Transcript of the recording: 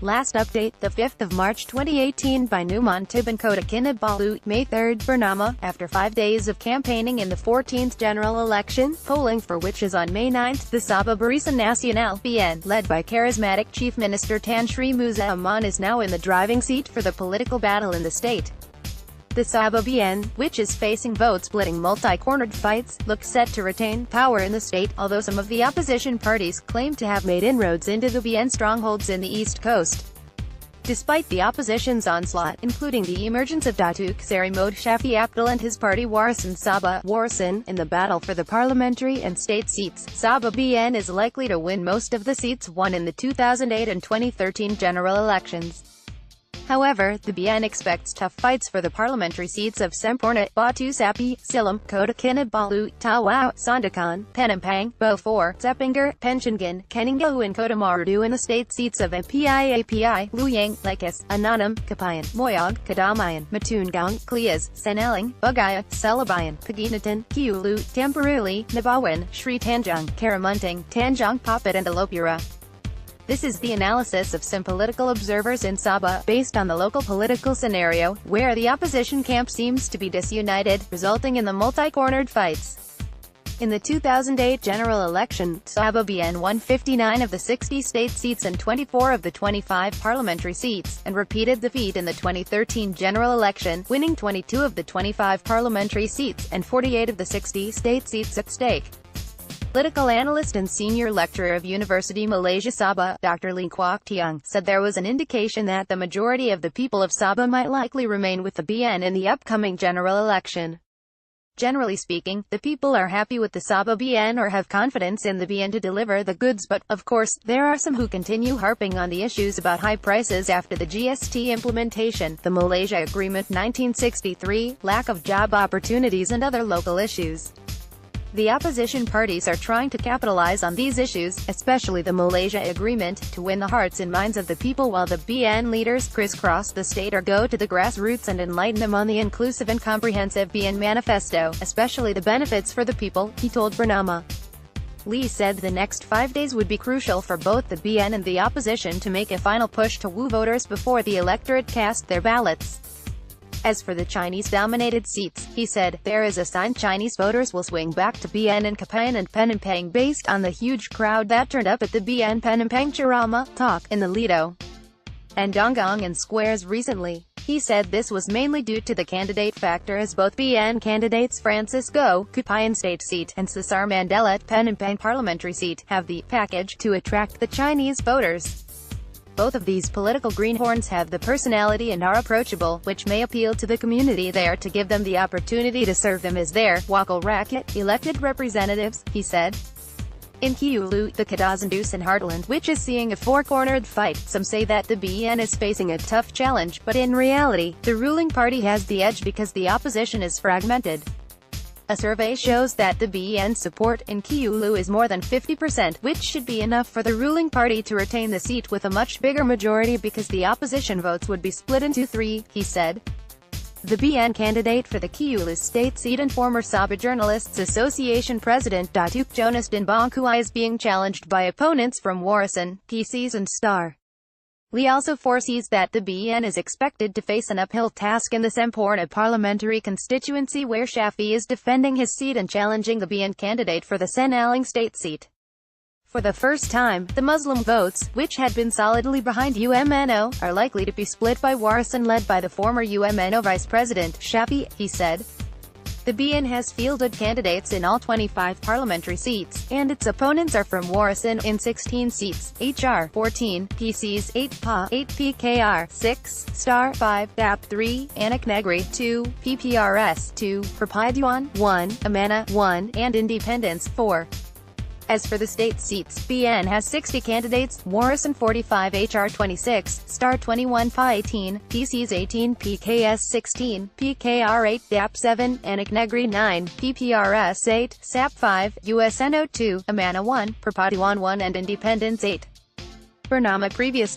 Last update, the 5th of March 2018 by Newmond Tibin KOTA KINABALU, May 3rd, Bernama, after 5 days of campaigning in the 14th general election, polling for which is on May 9th, the Sabah Barisan Nasional (BN), led by charismatic Chief Minister Tan Sri Musa Aman is now in the driving seat for the political battle in the state. The Sabah BN, which is facing vote-splitting multi-cornered fights, looks set to retain power in the state, although some of the opposition parties claim to have made inroads into the BN strongholds in the East Coast. Despite the opposition's onslaught, including the emergence of Datuk Seri Mohd Shafie Apdal and his party Warisan Sabah Warisan, in the battle for the parliamentary and state seats, Sabah BN is likely to win most of the seats won in the 2008 and 2013 general elections. However, the BN expects tough fights for the parliamentary seats of Semporna, Batu Sapi, Silam, KOTA KINABALU, Tawau, Sandakan, Penampang, Beaufort, Sepanggar, Pensiongan, Keninggalu and KOTA Marudu, and the state seats of API, Luyang, Lekas, Ananam, Kapayan, Moyog, Kadamayan, Matungang, Klias, Senaling, Bugaya, Selabayan, Paginatan, Kiulu, Tamperuli, Nabawan, Sri Tanjung, Karamunting, Tanjung Papat and Alopura. This is the analysis of some political observers in Sabah, based on the local political scenario, where the opposition camp seems to be disunited, resulting in the multi-cornered fights. In the 2008 general election, Sabah BN won 59 of the 60 state seats and 24 of the 25 parliamentary seats, and repeated the feat in the 2013 general election, winning 22 of the 25 parliamentary seats, and 48 of the 60 state seats at stake. Political analyst and senior lecturer of University Malaysia Sabah, Dr. Lee Kwok Tiong, said there was an indication that the majority of the people of Sabah might likely remain with the BN in the upcoming general election. Generally speaking, the people are happy with the Sabah BN or have confidence in the BN to deliver the goods, but, of course, there are some who continue harping on the issues about high prices after the GST implementation, the Malaysia Agreement 1963, lack of job opportunities and other local issues. The opposition parties are trying to capitalize on these issues, especially the Malaysia Agreement, to win the hearts and minds of the people, while the BN leaders crisscross the state or go to the grassroots and enlighten them on the inclusive and comprehensive BN manifesto, especially the benefits for the people, he told Bernama. Lee said the next 5 days would be crucial for both the BN and the opposition to make a final push to woo voters before the electorate cast their ballots. As for the Chinese-dominated seats, he said, there is a sign Chinese voters will swing back to BN and Kapayan and Penampang based on the huge crowd that turned up at the BN Penampang Charama talk in the Lido and Donggang and squares recently. He said this was mainly due to the candidate factor, as both BN candidates Francis Go, Kapayan state seat, and Cesar Mandela, Penampang parliamentary seat, have the package to attract the Chinese voters. Both of these political greenhorns have the personality and are approachable, which may appeal to the community there to give them the opportunity to serve them as their wakil rakyat elected representatives, he said. In Kiulu, the Kadazandus and Heartland, which is seeing a four-cornered fight, some say that the BN is facing a tough challenge, but in reality, the ruling party has the edge because the opposition is fragmented. A survey shows that the BN support in Kiulu is more than 50%, which should be enough for the ruling party to retain the seat with a much bigger majority because the opposition votes would be split into 3, he said. The BN candidate for the Kiulu state seat and former Sabah Journalists Association president Datuk Jonas Din Bangkuai is being challenged by opponents from Warisan, PCs and Star. Lee also foresees that the BN is expected to face an uphill task in the Semporna parliamentary constituency, where Shafie is defending his seat and challenging the BN candidate for the Senaling state seat. For the first time, the Muslim votes, which had been solidly behind UMNO, are likely to be split by Warisan led by the former UMNO vice president, Shafie, he said. The BN has fielded candidates in all 25 parliamentary seats, and its opponents are from Warisan in 16 seats, HR 14, PCs 8, PA 8, PKR 6, Star 5, DAP 3, Anak Negri 2, PPRS 2, Perpaduan 1, Amana 1, and Independence 4. As for the state seats, BN has 60 candidates, Warisan 45, HR 26, Star 21, PA 18, PCs 18, PKS 16, PKR 8, DAP 7, Anak Negri 9, PPRS 8, SAP 5, USNO 2, Amana 1, Perpaduan 1 and Independence 8. Bernama previous